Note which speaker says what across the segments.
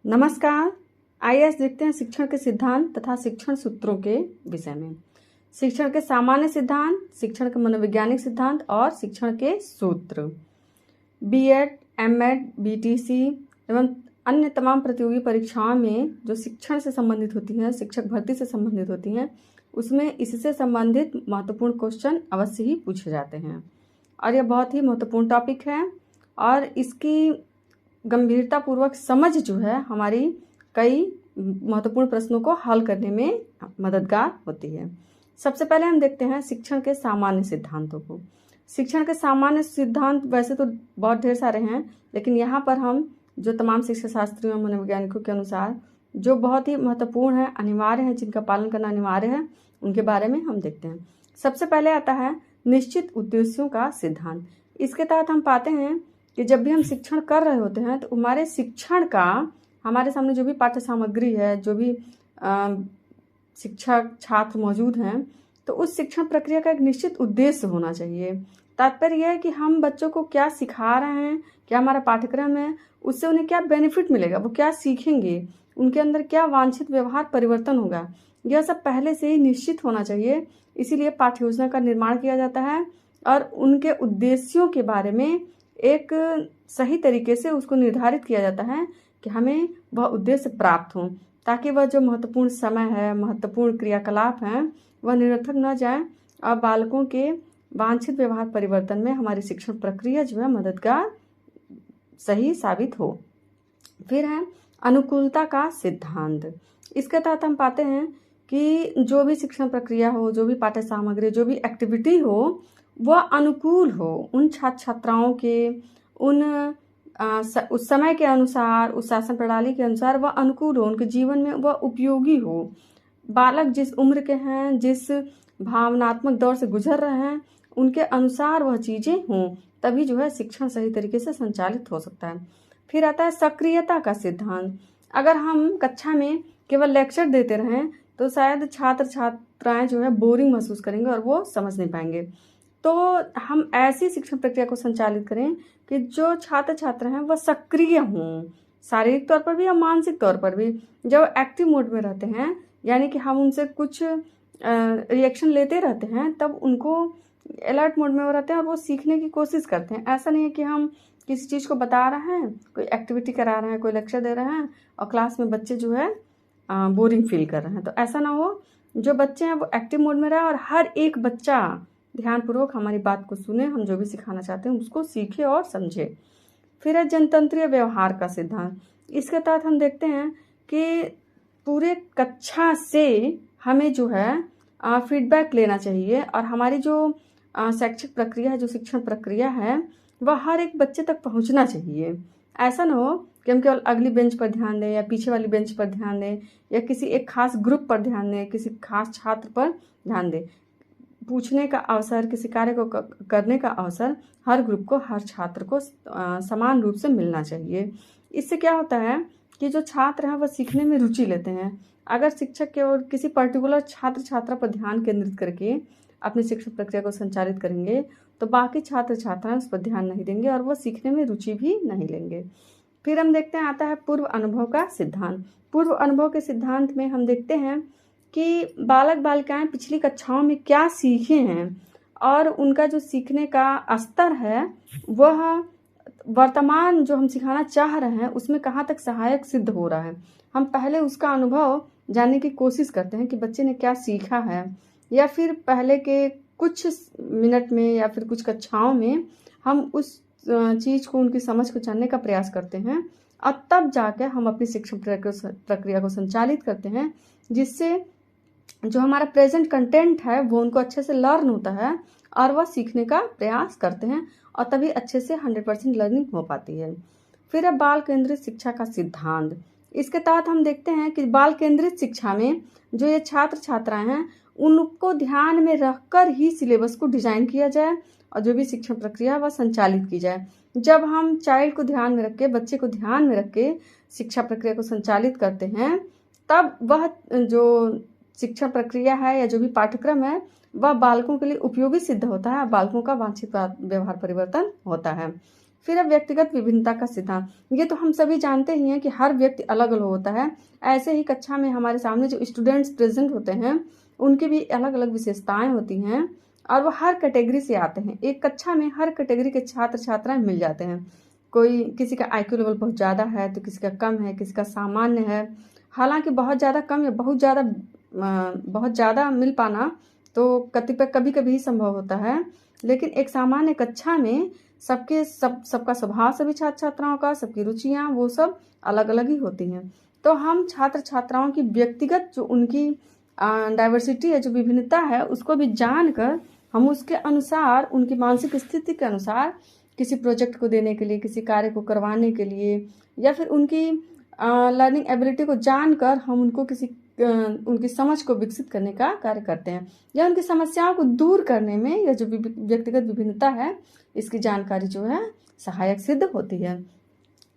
Speaker 1: नमस्कार। आइए आज देखते हैं शिक्षण के सिद्धांत तथा शिक्षण सूत्रों के विषय में। शिक्षण के सामान्य सिद्धांत, शिक्षण के मनोवैज्ञानिक सिद्धांत और शिक्षण के सूत्र। बीएड, एमएड, बीटीसी एवं अन्य तमाम प्रतियोगी परीक्षाओं में जो शिक्षण से संबंधित होती हैं, शिक्षक भर्ती से संबंधित होती हैं, उसमें इससे संबंधित महत्वपूर्ण क्वेश्चन अवश्य ही पूछे जाते हैं और यह बहुत ही महत्वपूर्ण टॉपिक है और इसकी गंभीरतापूर्वक समझ जो है हमारी कई महत्वपूर्ण प्रश्नों को हल करने में मददगार होती है। सबसे पहले हम देखते हैं शिक्षण के सामान्य सिद्धांतों को। शिक्षण के सामान्य सिद्धांत वैसे तो बहुत ढेर सारे हैं, लेकिन यहाँ पर हम जो तमाम शिक्षा शास्त्रियों और मनोवैज्ञानिकों के अनुसार जो बहुत ही महत्वपूर्ण है, अनिवार्य है, जिनका पालन करना अनिवार्य है, उनके बारे में हम देखते हैं। सबसे पहले आता है निश्चित उद्देश्यों का सिद्धांत। इसके तहत हम पाते हैं कि जब भी हम शिक्षण कर रहे होते हैं तो हमारे शिक्षण का हमारे सामने जो भी पाठ्य सामग्री है, जो भी शिक्षक छात्र मौजूद हैं, तो उस शिक्षण प्रक्रिया का एक निश्चित उद्देश्य होना चाहिए। तात्पर्य यह है कि हम बच्चों को क्या सिखा रहे हैं, क्या हमारा पाठ्यक्रम है, उससे उन्हें क्या बेनिफिट मिलेगा, वो क्या सीखेंगे, उनके अंदर क्या वांछित व्यवहार परिवर्तन होगा, यह सब पहले से ही निश्चित होना चाहिए। इसीलिए पाठ्य योजना का निर्माण किया जाता है और उनके उद्देश्यों के बारे में एक सही तरीके से उसको निर्धारित किया जाता है कि हमें वह उद्देश्य प्राप्त हो, ताकि वह जो महत्वपूर्ण समय है, महत्वपूर्ण क्रियाकलाप हैं, वह निरर्थक न जाए और बालकों के वांछित व्यवहार परिवर्तन में हमारी शिक्षण प्रक्रिया जो है मददगार सही साबित हो। फिर है अनुकूलता का सिद्धांत। इसके तहत हम पाते हैं कि जो भी शिक्षण प्रक्रिया हो, जो भी पाठ्य सामग्री, जो भी एक्टिविटी हो, वह अनुकूल हो उन छात्र छात्राओं के, उस समय के अनुसार, उस शासन प्रणाली के अनुसार वह अनुकूल हो, उनके जीवन में वह उपयोगी हो। बालक जिस उम्र के हैं, जिस भावनात्मक दौर से गुजर रहे हैं, उनके अनुसार वह चीज़ें हों, तभी जो है शिक्षण सही तरीके से संचालित हो सकता है। फिर आता है सक्रियता का सिद्धांत। अगर हम कक्षा में केवल लेक्चर देते रहें तो शायद छात्र छात्राएं जो है बोरिंग महसूस करेंगे और वो समझ नहीं पाएंगे। तो हम ऐसी शिक्षण प्रक्रिया को संचालित करें कि जो छात्र छात्र हैं वह सक्रिय हों, शारीरिक तौर पर भी और मानसिक तौर पर भी। जब एक्टिव मोड में रहते हैं, यानी कि हम उनसे कुछ रिएक्शन लेते रहते हैं, तब उनको अलर्ट मोड में वो रहते हैं और वो सीखने की कोशिश करते हैं। ऐसा नहीं है कि हम किसी चीज़ को बता रहे हैं, कोई एक्टिविटी करा रहे हैं, कोई लेक्चर दे रहे हैं और क्लास में बच्चे जो है बोरिंग फील कर रहे हैं। तो ऐसा ना हो, जो बच्चे हैं वो एक्टिव मोड में रहे और हर एक बच्चा ध्यानपूर्वक हमारी बात को सुने, हम जो भी सिखाना चाहते हैं उसको सीखे और समझे। फिर है जनतंत्रीय व्यवहार का सिद्धांत। इसके तहत हम देखते हैं कि पूरे कक्षा से हमें जो है फीडबैक लेना चाहिए और हमारी जो शैक्षिक प्रक्रिया है, जो शिक्षण प्रक्रिया है, वह हर एक बच्चे तक पहुंचना चाहिए। ऐसा ना हो कि हम केवल अगली बेंच पर ध्यान दें या पीछे वाली बेंच पर ध्यान दें या किसी एक खास ग्रुप पर ध्यान दें, किसी खास छात्र पर ध्यान दें। पूछने का अवसर, किसी कार्य को करने का अवसर हर ग्रुप को, हर छात्र को समान रूप से मिलना चाहिए। इससे क्या होता है कि जो छात्र हैं वह सीखने में रुचि लेते हैं। अगर शिक्षक केवल किसी पर्टिकुलर छात्र छात्रा पर ध्यान केंद्रित करके अपनी शिक्षण प्रक्रिया को संचालित करेंगे तो बाकी छात्र छात्राएं उस पर ध्यान नहीं देंगे और वह सीखने में रुचि भी नहीं लेंगे। फिर हम देखते हैं आता है पूर्व अनुभव का सिद्धांत। पूर्व अनुभव के सिद्धांत में हम देखते हैं कि बालक बालिकाएं पिछली कक्षाओं में क्या सीखे हैं और उनका जो सीखने का स्तर है वह वर्तमान जो हम सिखाना चाह रहे हैं उसमें कहाँ तक सहायक सिद्ध हो रहा है। हम पहले उसका अनुभव जानने की कोशिश करते हैं कि बच्चे ने क्या सीखा है, या फिर पहले के कुछ मिनट में या फिर कुछ कक्षाओं में हम उस चीज़ को, उनकी समझ को जानने का प्रयास करते हैं और तब जाकर हम अपनी शिक्षण प्रक्रिया को संचालित करते हैं, जिससे जो हमारा प्रेजेंट कंटेंट है वो उनको अच्छे से लर्न होता है और वह सीखने का प्रयास करते हैं और तभी अच्छे से 100% लर्निंग हो पाती है। फिर है बाल केंद्रित शिक्षा का सिद्धांत। इसके तहत हम देखते हैं कि बाल केंद्रित शिक्षा में जो ये छात्र छात्राएं हैं उनको ध्यान में रखकर ही सिलेबस को डिजाइन किया जाए और जो भी शिक्षण प्रक्रिया वह संचालित की जाए। जब हम चाइल्ड को ध्यान में रख के, बच्चे को ध्यान में रख के शिक्षा प्रक्रिया को संचालित करते हैं, तब वह जो शिक्षण प्रक्रिया है या जो भी पाठ्यक्रम है वह बालकों के लिए उपयोगी सिद्ध होता है, बालकों का वांछित व्यवहार परिवर्तन होता है। फिर अब व्यक्तिगत विभिन्नता का सिद्धांत, ये तो हम सभी जानते ही हैं कि हर व्यक्ति अलग अलग होता है। ऐसे ही कक्षा में हमारे सामने जो स्टूडेंट्स प्रेजेंट होते हैं उनकी भी अलग अलग विशेषताएं होती हैं और वो हर कैटेगरी से आते हैं। एक कक्षा में हर कैटेगरी के छात्र छात्राएं मिल जाते हैं। कोई किसी का IQ लेवल बहुत ज़्यादा है तो किसी का कम है, किसी का सामान्य है। हालांकि बहुत ज़्यादा कम या बहुत ज़्यादा मिल पाना तो कभी कभी ही संभव होता है, लेकिन एक सामान्य कक्षा में सबका स्वभाव, सभी छात्र छात्राओं का, सबकी रुचियां वो सब अलग अलग ही होती हैं। तो हम छात्र छात्राओं की व्यक्तिगत जो उनकी डाइवर्सिटी है, जो विभिन्नता है, उसको भी जानकर हम उसके अनुसार, उनकी मानसिक स्थिति के अनुसार किसी प्रोजेक्ट को देने के लिए, किसी कार्य को करवाने के लिए, या फिर उनकी लर्निंग एबिलिटी को जानकर हम उनको उनकी समझ को विकसित करने का कार्य करते हैं, या उनकी समस्याओं को दूर करने में यह जो व्यक्तिगत विभिन्नता है इसकी जानकारी जो है सहायक सिद्ध होती है।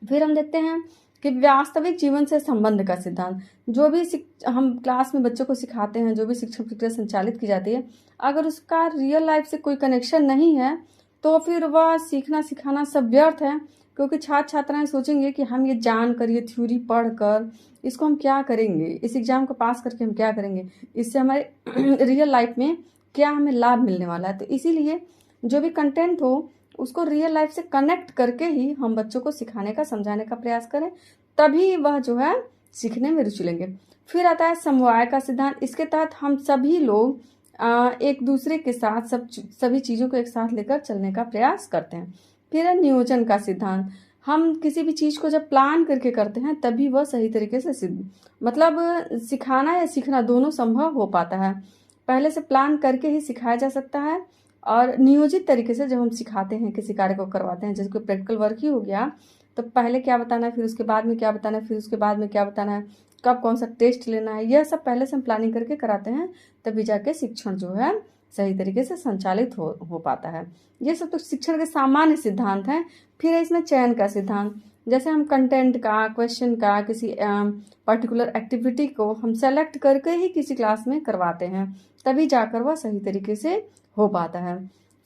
Speaker 1: फिर हम देखते हैं कि वास्तविक जीवन से संबंध का सिद्धांत। जो भी हम क्लास में बच्चों को सिखाते हैं, जो भी शिक्षण प्रक्रिया संचालित की जाती है, अगर उसका रियल लाइफ से कोई कनेक्शन नहीं है तो फिर वह सीखना सिखाना सब व्यर्थ है। क्योंकि छात्र छात्राएं सोचेंगे कि हम ये जानकर, ये थ्योरी पढ़कर इसको हम क्या करेंगे, इस एग्जाम को पास करके हम क्या करेंगे, इससे हमारे रियल लाइफ में क्या हमें लाभ मिलने वाला है। तो इसीलिए जो भी कंटेंट हो उसको रियल लाइफ से कनेक्ट करके ही हम बच्चों को सिखाने का, समझाने का प्रयास करें, तभी वह जो है सीखने में रुचि लेंगे। फिर आता है समवाय का सिद्धांत। इसके तहत हम सभी लोग एक दूसरे के साथ सभी चीज़ों को एक साथ लेकर चलने का प्रयास करते हैं। फिर है नियोजन का सिद्धांत। हम किसी भी चीज़ को जब प्लान करके करते हैं तभी वह सही तरीके से सिखाना या सीखना दोनों संभव हो पाता है। पहले से प्लान करके ही सिखाया जा सकता है, और नियोजित तरीके से जब हम सिखाते हैं, किसी कार्य को करवाते हैं, जैसे कोई प्रैक्टिकल वर्क ही हो गया, तो पहले क्या बताना है, फिर उसके बाद में क्या बताना है, फिर उसके बाद में क्या बताना है, कब कौन सा टेस्ट लेना है, यह सब पहले से हम प्लानिंग करके कराते हैं, तभी जाके शिक्षण जो है सही तरीके से संचालित हो पाता है। ये सब तो शिक्षण के सामान्य सिद्धांत हैं। फिर है इसमें चयन का सिद्धांत। जैसे हम कंटेंट का, क्वेश्चन का, किसी पर्टिकुलर एक्टिविटी को हम सेलेक्ट करके ही किसी क्लास में करवाते हैं, तभी जाकर वह सही तरीके से हो पाता है।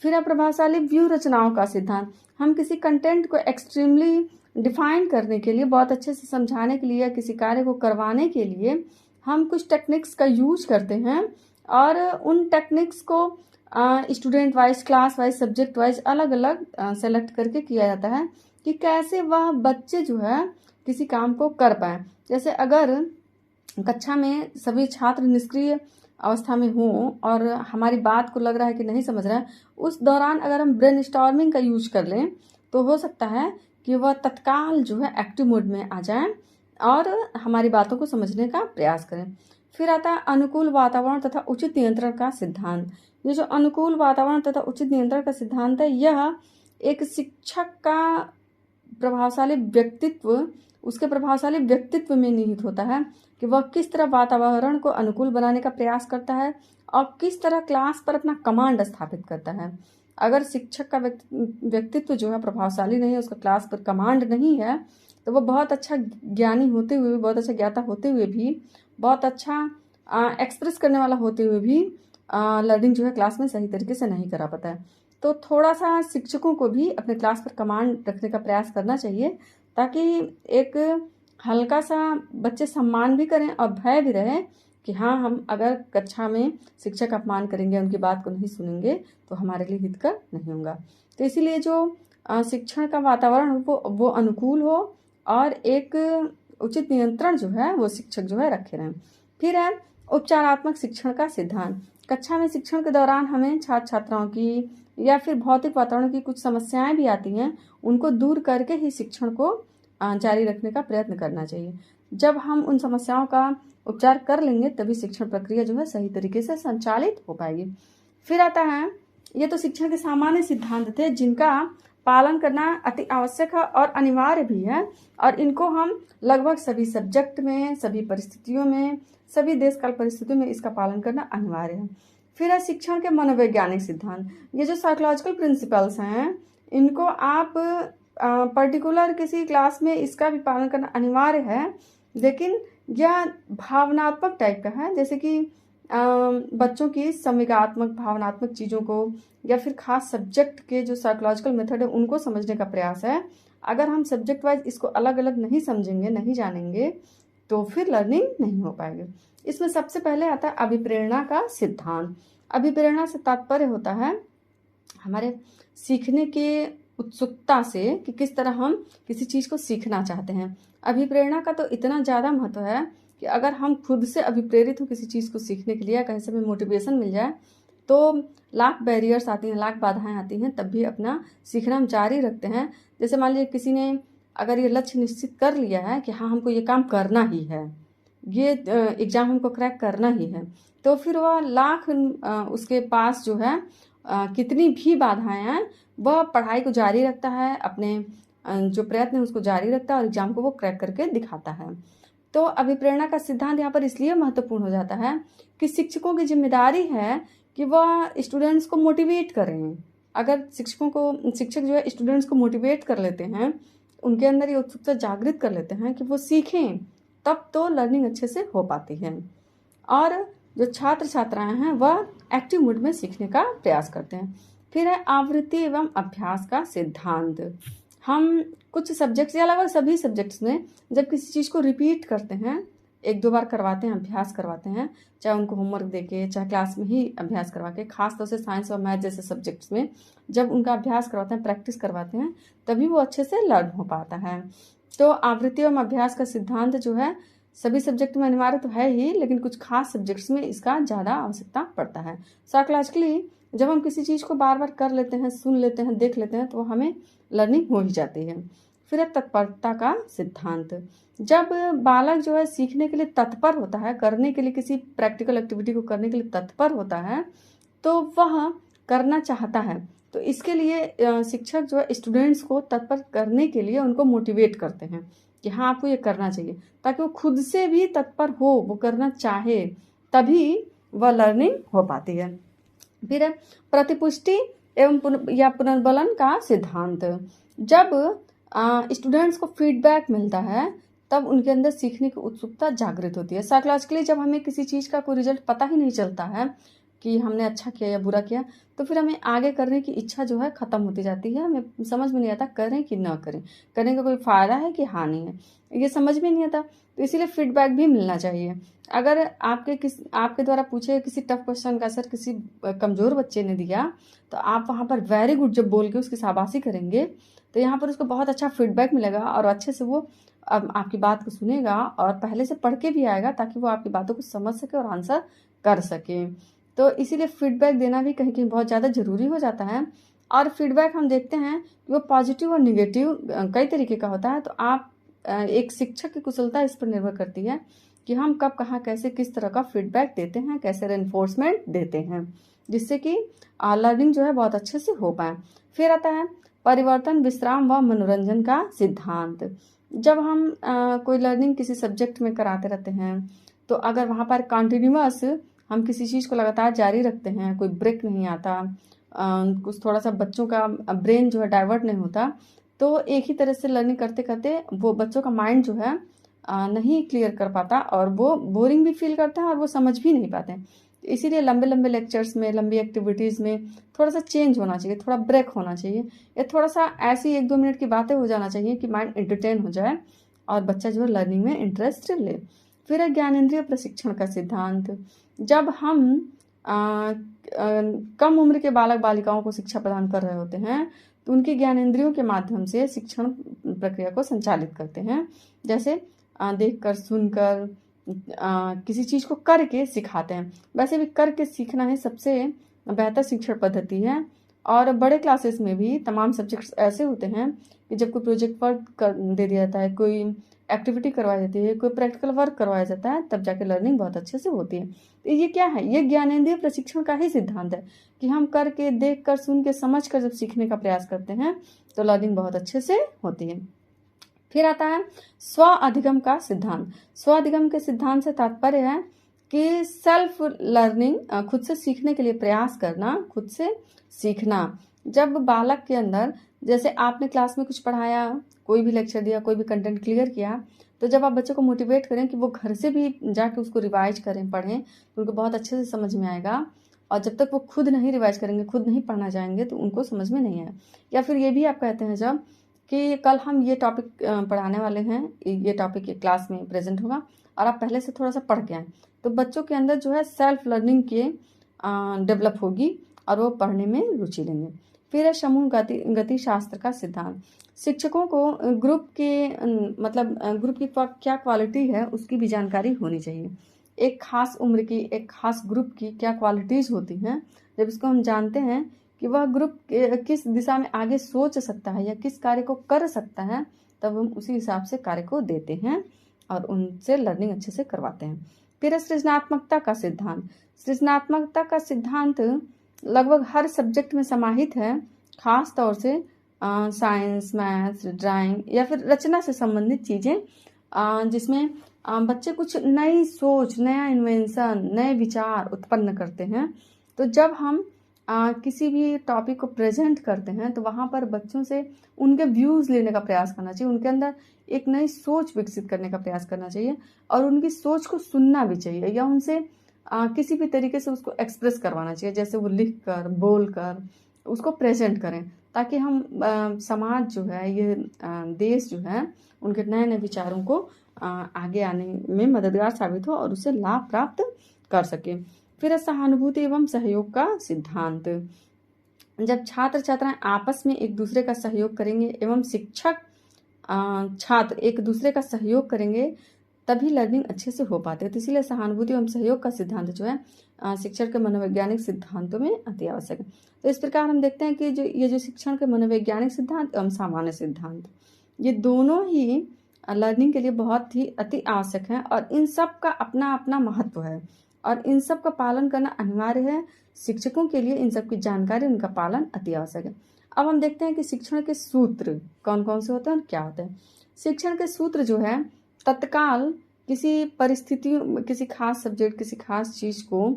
Speaker 1: फिर है प्रभावशाली व्यू रचनाओं का सिद्धांत। हम किसी कंटेंट को एक्सट्रीमली डिफाइन करने के लिए, बहुत अच्छे से समझाने के लिए, किसी कार्य को करवाने के लिए हम कुछ टेक्निक्स का यूज करते हैं, और उन टेक्निक्स को student wise, class wise, subject wise अलग अलग सेलेक्ट करके किया जाता है कि कैसे वह बच्चे जो है किसी काम को कर पाए। जैसे अगर कक्षा में सभी छात्र निष्क्रिय अवस्था में हों और हमारी बात को लग रहा है कि नहीं समझ रहा है, उस दौरान अगर हम ब्रेनस्टॉर्मिंग का यूज कर लें तो हो सकता है कि वह तत्काल जो है एक्टिव मोड में आ जाएं और हमारी बातों को समझने का प्रयास करें। फिर आता है अनुकूल वातावरण तथा उचित नियंत्रण का सिद्धांत। ये जो अनुकूल वातावरण तथा उचित नियंत्रण का सिद्धांत है, यह एक शिक्षक का प्रभावशाली व्यक्तित्व, उसके प्रभावशाली व्यक्तित्व में निहित होता है कि वह किस तरह वातावरण को अनुकूल बनाने का प्रयास करता है और किस तरह क्लास पर अपना कमांड स्थापित करता है। अगर शिक्षक का व्यक्तित्व जो है प्रभावशाली नहीं है, उसका क्लास पर कमांड नहीं है, तो वह बहुत अच्छा ज्ञानी होते हुए भी, बहुत अच्छा ज्ञाता होते हुए भी, बहुत अच्छा एक्सप्रेस करने वाला होते हुए भी लर्निंग जो है क्लास में सही तरीके से नहीं करा पाता है। तो थोड़ा सा शिक्षकों को भी अपने क्लास पर कमांड रखने का प्रयास करना चाहिए, ताकि एक हल्का सा बच्चे सम्मान भी करें और भय भी रहे कि हाँ, हम अगर कक्षा में शिक्षक अपमान करेंगे, उनकी बात को नहीं सुनेंगे तो हमारे लिए हितकर नहीं होगा। तो इसीलिए जो शिक्षण का वातावरण हो वो अनुकूल हो और एक उचित नियंत्रण जो है वो शिक्षक जो है रखे रहें। फिर है उपचारात्मक शिक्षण का सिद्धांत। कक्षा में शिक्षण के दौरान हमें छात्र छात्राओं की या फिर भौतिक वातावरण की कुछ समस्याएं भी आती हैं, उनको दूर करके ही शिक्षण को जारी रखने का प्रयत्न करना चाहिए। जब हम उन समस्याओं का उपचार कर लेंगे तभी शिक्षण प्रक्रिया जो है सही तरीके से संचालित हो पाएगी। फिर आता है, ये तो शिक्षण के सामान्य सिद्धांत थे जिनका पालन करना अति आवश्यक है और अनिवार्य भी है, और इनको हम लगभग सभी सब्जेक्ट में, सभी परिस्थितियों में, सभी देश काल परिस्थितियों में इसका पालन करना अनिवार्य है। फिर है शिक्षण के मनोवैज्ञानिक सिद्धांत। ये जो साइकोलॉजिकल प्रिंसिपल्स हैं, इनको आप पर्टिकुलर किसी क्लास में इसका भी पालन करना अनिवार्य है, लेकिन यह भावनात्मक टाइप का है। जैसे कि बच्चों की संवेगात्मक भावनात्मक चीज़ों को या फिर खास सब्जेक्ट के जो साइकोलॉजिकल मेथड है उनको समझने का प्रयास है। अगर हम सब्जेक्ट वाइज इसको अलग अलग नहीं समझेंगे, नहीं जानेंगे, तो फिर लर्निंग नहीं हो पाएगी। इसमें सबसे पहले आता है अभिप्रेरणा का सिद्धांत। अभिप्रेरणा से तात्पर्य होता है हमारे सीखने के उत्सुकता से कि किस तरह हम किसी चीज़ को सीखना चाहते हैं। अभिप्रेरणा का तो इतना ज़्यादा महत्व है कि अगर हम खुद से अभिप्रेरित हो किसी चीज़ को सीखने के लिए, कहीं से भी मोटिवेशन मिल जाए, तो लाख बैरियर्स आती हैं, लाख बाधाएं आती हैं, तब भी अपना सीखना हम जारी रखते हैं। जैसे मान लीजिए किसी ने अगर ये लक्ष्य निश्चित कर लिया है कि हाँ हमको ये काम करना ही है, ये एग्ज़ाम हमको क्रैक करना ही है, तो फिर वह लाख उसके पास जो है कितनी भी बाधाएं हैं, वह पढ़ाई को जारी रखता है, अपने जो प्रयत्न है उसको जारी रखता है और एग्ज़ाम को वो क्रैक करके दिखाता है। तो अभिप्रेरणा का सिद्धांत यहाँ पर इसलिए महत्वपूर्ण हो जाता है कि शिक्षकों की जिम्मेदारी है कि वह स्टूडेंट्स को मोटिवेट करें। अगर शिक्षक जो है स्टूडेंट्स को मोटिवेट कर लेते हैं, उनके अंदर ये उत्सुकता जागृत कर लेते हैं कि वो सीखें, तब तो लर्निंग अच्छे से हो पाती है। और जो छात्र छात्राएं हैं वह एक्टिव मूड में सीखने का प्रयास करते हैं। फिर है आवृत्ति एवं अभ्यास का सिद्धांत। हम कुछ सब्जेक्ट्स या लगभग सभी सब्जेक्ट्स में जब किसी चीज़ को रिपीट करते हैं, एक दो बार करवाते हैं, अभ्यास करवाते हैं, चाहे उनको होमवर्क देके, चाहे क्लास में ही अभ्यास करवा के, खासतौर से साइंस और मैथ जैसे सब्जेक्ट्स में जब उनका अभ्यास करवाते हैं, प्रैक्टिस करवाते हैं, तभी वो अच्छे से लर्न हो पाता है। तो आवृत्ति एवं अभ्यास का सिद्धांत जो है सभी सब्जेक्ट में अनिवार्य तो है ही, लेकिन कुछ खास सब्जेक्ट्स में इसका ज़्यादा आवश्यकता पड़ता है। साइकोलॉजिकली जब हम किसी चीज़ को बार बार कर लेते हैं, सुन लेते हैं, देख लेते हैं, तो हमें लर्निंग हो ही जाती है। फिर है तत्परता का सिद्धांत। जब बालक जो है सीखने के लिए तत्पर होता है, करने के लिए किसी प्रैक्टिकल एक्टिविटी को करने के लिए तत्पर होता है, तो वह करना चाहता है। तो इसके लिए शिक्षक जो है स्टूडेंट्स को तत्पर करने के लिए उनको मोटिवेट करते हैं कि हाँ आपको ये करना चाहिए, ताकि वो खुद से भी तत्पर हो, वो करना चाहे, तभी वह लर्निंग हो पाती है। फिर है प्रतिपुष्टि एवं पुनर्बलन का सिद्धांत। जब स्टूडेंट्स को फीडबैक मिलता है, तब उनके अंदर सीखने की उत्सुकता जागृत होती है। साइकोलॉजिकली जब हमें किसी चीज़ का कोई रिजल्ट पता ही नहीं चलता है कि हमने अच्छा किया या बुरा किया, तो फिर हमें आगे करने की इच्छा जो है ख़त्म होती जाती है। हमें समझ में नहीं आता करें कि ना करें, करने का कोई फ़ायदा है कि हानि है, ये समझ में नहीं आता। तो इसीलिए फीडबैक भी मिलना चाहिए। अगर आपके द्वारा पूछे किसी टफ क्वेश्चन का आंसर किसी कमज़ोर बच्चे ने दिया, तो आप वहाँ पर वेरी गुड जब बोल के उसकी शाबाशी करेंगे, तो यहाँ पर उसको बहुत अच्छा फीडबैक मिलेगा और अच्छे से वो अब आपकी बात को सुनेगा और पहले से पढ़ के भी आएगा, ताकि वो आपकी बातों को समझ सके और आंसर कर सके। तो इसीलिए फीडबैक देना भी कहीं कहीं बहुत ज़्यादा ज़रूरी हो जाता है। और फीडबैक हम देखते हैं कि वो पॉजिटिव और निगेटिव कई तरीके का होता है। तो आप एक शिक्षक की कुशलता इस पर निर्भर करती है कि हम कब, कहाँ, कैसे, किस तरह का फीडबैक देते हैं, कैसे रेनफोर्समेंट देते हैं, जिससे कि लर्निंग जो है बहुत अच्छे से हो पाए। फिर आता है परिवर्तन, विश्राम व मनोरंजन का सिद्धांत। जब हम कोई लर्निंग किसी सब्जेक्ट में कराते रहते हैं, तो अगर वहाँ पर कंटिन्यूअस हम किसी चीज़ को लगातार जारी रखते हैं, कोई ब्रेक नहीं आता, कुछ थोड़ा सा बच्चों का ब्रेन जो है डाइवर्ट नहीं होता, तो एक ही तरह से लर्निंग करते करते वो बच्चों का माइंड जो है नहीं क्लियर कर पाता और वो बोरिंग भी फील करता है और वो समझ भी नहीं पाते हैं। इसीलिए लंबे लंबे लेक्चर्स में, लंबी एक्टिविटीज़ में थोड़ा सा चेंज होना चाहिए, थोड़ा ब्रेक होना चाहिए, या थोड़ा सा ऐसी 1-2 मिनट की बातें हो जाना चाहिए कि माइंड एंटरटेन हो जाए और बच्चा जो है लर्निंग में इंटरेस्ट ले। फिर है ज्ञानेंद्रिय प्रशिक्षण का सिद्धांत। जब हम कम उम्र के बालक बालिकाओं को शिक्षा प्रदान कर रहे होते हैं, तो उनकी ज्ञानेंद्रियों के माध्यम से शिक्षण प्रक्रिया को संचालित करते हैं। जैसे देखकर, सुनकर, किसी चीज़ को करके सिखाते हैं। वैसे भी करके सीखना ही सबसे बेहतर शिक्षण पद्धति है। और बड़े क्लासेस में भी तमाम सब्जेक्ट्स ऐसे होते हैं कि जब कोई प्रोजेक्ट वर्क दे दिया जाता है, कोई एक्टिविटी करवाई जाती है, कोई प्रैक्टिकल वर्क करवाया जाता है, तब जाके लर्निंग बहुत अच्छे से होती है। तो ये क्या है? ये ज्ञानेंद्रिय प्रशिक्षण का ही सिद्धांत है कि हम करके, देख कर, सुन के, समझ कर जब सीखने का प्रयास करते हैं, तो लर्निंग बहुत अच्छे से होती है। फिर आता है स्व अधिगम का सिद्धांत। स्व अधिगम के सिद्धांत से तात्पर्य है कि सेल्फ लर्निंग, खुद से सीखने के लिए प्रयास करना, खुद से सीखना। जब बालक के अंदर, जैसे आपने क्लास में कुछ पढ़ाया, कोई भी लेक्चर दिया, कोई भी कंटेंट क्लियर किया, तो जब आप बच्चे को मोटिवेट करें कि वो घर से भी जाके उसको रिवाइज करें, पढ़ें, तो उनको बहुत अच्छे से समझ में आएगा। और जब तक वो खुद नहीं रिवाइज करेंगे, खुद नहीं पढ़ना जाएंगे, तो उनको समझ में नहीं आए। या फिर ये भी आप कहते हैं जब कि कल हम ये टॉपिक पढ़ाने वाले हैं, ये टॉपिक ये क्लास में प्रेजेंट होगा और आप पहले से थोड़ा सा पढ़ के आएँ, तो बच्चों के अंदर जो है सेल्फ लर्निंग के डेवलप होगी और वो पढ़ने में रुचि लेंगे। फिर है समूह गति शास्त्र का सिद्धांत। शिक्षकों को ग्रुप के ग्रुप की क्या क्वालिटी है उसकी भी जानकारी होनी चाहिए। एक खास उम्र की, एक खास ग्रुप की क्या क्वालिटीज़ होती हैं, जब इसको हम जानते हैं कि वह ग्रुप किस दिशा में आगे सोच सकता है या किस कार्य को कर सकता है, तब हम उसी हिसाब से कार्य को देते हैं और उनसे लर्निंग अच्छे से करवाते हैं। फिर सृजनात्मकता का सिद्धांत। सृजनात्मकता का सिद्धांत लगभग हर सब्जेक्ट में समाहित है, खास तौर से साइंस, मैथ्स, ड्राइंग या फिर रचना से संबंधित चीज़ें, जिसमें बच्चे कुछ नई सोच, नया इन्वेंशन, नए विचार उत्पन्न करते हैं। तो जब हम किसी भी टॉपिक को प्रेजेंट करते हैं तो वहाँ पर बच्चों से उनके व्यूज़ लेने का प्रयास करना चाहिए, उनके अंदर एक नई सोच विकसित करने का प्रयास करना चाहिए और उनकी सोच को सुनना भी चाहिए या उनसे किसी भी तरीके से उसको एक्सप्रेस करवाना चाहिए, जैसे वो लिख कर, बोल कर उसको प्रेजेंट करें, ताकि हम समाज जो है, ये देश जो है, उनके नए नए विचारों को आगे आने में मददगार साबित हो और उससे लाभ प्राप्त कर सके। फिर सहानुभूति एवं सहयोग का सिद्धांत। जब छात्र छात्राएं आपस में एक दूसरे का सहयोग करेंगे एवं शिक्षक छात्र एक दूसरे का सहयोग करेंगे, तभी लर्निंग अच्छे से हो पाते हैं। तो इसीलिए सहानुभूति एवं सहयोग का सिद्धांत जो है शिक्षण के मनोवैज्ञानिक सिद्धांतों में अति आवश्यक है। तो इस प्रकार हम देखते हैं कि जो शिक्षण के मनोवैज्ञानिक सिद्धांत एवं सामान्य सिद्धांत, ये दोनों ही लर्निंग के लिए बहुत ही अति आवश्यक है और इन सब का अपना अपना महत्व है और इन सब का पालन करना अनिवार्य है। शिक्षकों के लिए इन सब की जानकारी, उनका पालन अति आवश्यक है। अब हम देखते हैं कि शिक्षण के सूत्र कौन कौन से होते हैं और क्या होते हैं। शिक्षण के सूत्र जो है तत्काल किसी परिस्थितियों, किसी खास सब्जेक्ट, किसी खास चीज़ को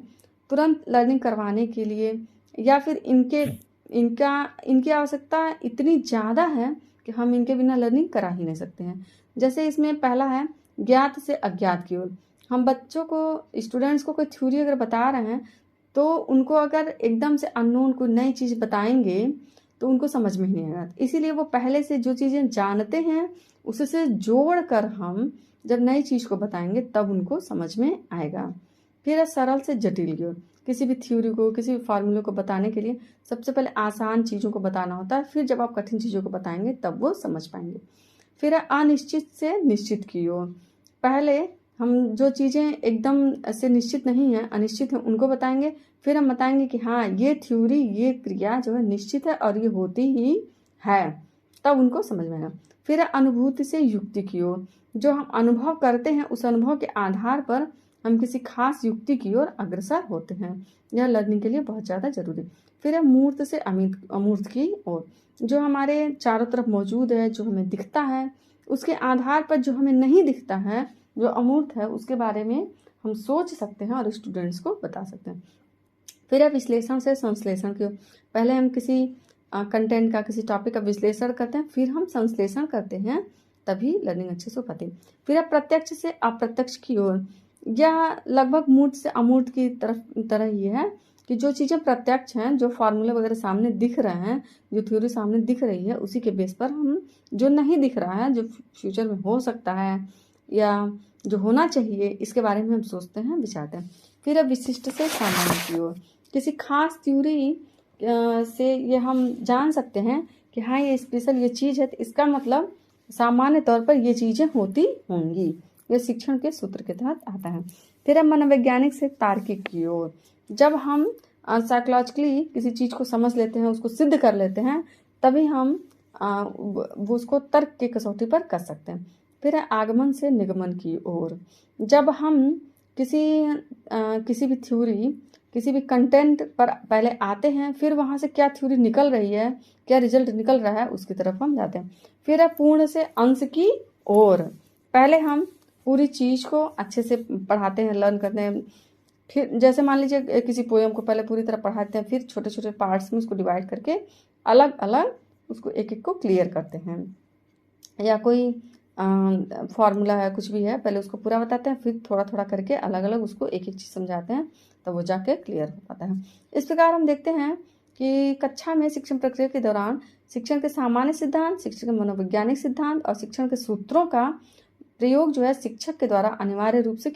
Speaker 1: तुरंत लर्निंग करवाने के लिए या फिर इनकी आवश्यकता इतनी ज़्यादा है कि हम इनके बिना लर्निंग करा ही नहीं सकते हैं। जैसे इसमें पहला है ज्ञात से अज्ञात की ओर। हम बच्चों को, स्टूडेंट्स को कोई थ्योरी अगर बता रहे हैं तो उनको अगर एकदम से अननोन कोई नई चीज़ बताएंगे तो उनको समझ में ही नहीं आएगा। इसीलिए वो पहले से जो चीज़ें जानते हैं उससे जोड़ कर हम जब नई चीज़ को बताएंगे तब उनको समझ में आएगा। फिर सरल से जटिल की ओर। किसी भी थ्योरी को, किसी भी फार्मूले को बताने के लिए सबसे पहले आसान चीज़ों को बताना होता है, फिर जब आप कठिन चीज़ों को बताएंगे तब वो समझ पाएंगे। फिर अनिश्चित से निश्चित की ओर। पहले हम जो चीज़ें एकदम से निश्चित नहीं हैं, अनिश्चित हैं, उनको बताएंगे, फिर हम बताएंगे कि हाँ ये थ्योरी, ये क्रिया जो है निश्चित है और ये होती ही है, तब उनको समझ में आएगा। फिर अनुभूति से युक्ति की ओर। जो हम अनुभव करते हैं उस अनुभव के आधार पर हम किसी खास युक्ति की ओर अग्रसर होते हैं। यह लर्निंग के लिए बहुत ज़्यादा जरूरी। फिर है मूर्त से अमूर्त की ओर। जो हमारे चारों तरफ मौजूद है, जो हमें दिखता है, उसके आधार पर जो हमें नहीं दिखता है, जो अमूर्त है, उसके बारे में हम सोच सकते हैं और स्टूडेंट्स को बता सकते हैं। फिर है विश्लेषण से संश्लेषण की ओर। पहले हम किसी कंटेंट का, किसी टॉपिक का विश्लेषण करते हैं, फिर हम संश्लेषण करते हैं, तभी लर्निंग अच्छे से हो पाती है। फिर है प्रत्यक्ष से अप्रत्यक्ष की ओर। यह लगभग मूर्त से अमूर्त की तरह ही है कि जो चीज़ें प्रत्यक्ष हैं, जो फार्मूले वगैरह सामने दिख रहे हैं, जो थ्योरी सामने दिख रही है, उसी के बेस पर हम जो नहीं दिख रहा है, जो फ्यूचर में हो सकता है या जो होना चाहिए, इसके बारे में हम सोचते हैं, विचारते हैं। फिर अब विशिष्ट से सामान्य की ओर। किसी खास थ्योरी से ये हम जान सकते हैं कि हाँ ये स्पेशल ये चीज़ है, तो इसका मतलब सामान्य तौर पर ये चीज़ें होती होंगी। यह शिक्षण के सूत्र के तहत आता है। फिर हम मनोवैज्ञानिक से तार्किक की ओर। जब हम साइकोलॉजिकली किसी चीज़ को समझ लेते हैं, उसको सिद्ध कर लेते हैं, तभी हम वो उसको तर्क की कसौटी पर कर सकते हैं। फिर है आगमन से निगमन की ओर। जब हम किसी भी थ्योरी, किसी भी कंटेंट पर पहले आते हैं, फिर वहाँ से क्या थ्योरी निकल रही है, क्या रिजल्ट निकल रहा है, उसकी तरफ हम जाते हैं। फिर है पूर्ण से अंश की ओर। पहले हम पूरी चीज़ को अच्छे से पढ़ाते हैं, लर्न करते हैं। फिर जैसे मान लीजिए किसी पोएम को पहले पूरी तरह पढ़ाते हैं, फिर छोटे छोटे पार्ट्स में उसको डिवाइड करके अलग अलग उसको एक एक को क्लियर करते हैं। या कोई फॉर्मूला है, कुछ भी है, पहले उसको पूरा बताते हैं, फिर थोड़ा थोड़ा करके अलग अलग उसको एक एक चीज़ समझाते हैं, तब वो जाके क्लियर हो पाता है। इस प्रकार हम देखते हैं कि कक्षा में शिक्षण प्रक्रिया के दौरान शिक्षण के सामान्य सिद्धांत, शिक्षण के मनोवैज्ञानिक सिद्धांत और शिक्षण के सूत्रों का प्रयोग जो है शिक्षक के द्वारा अनिवार्य रूप से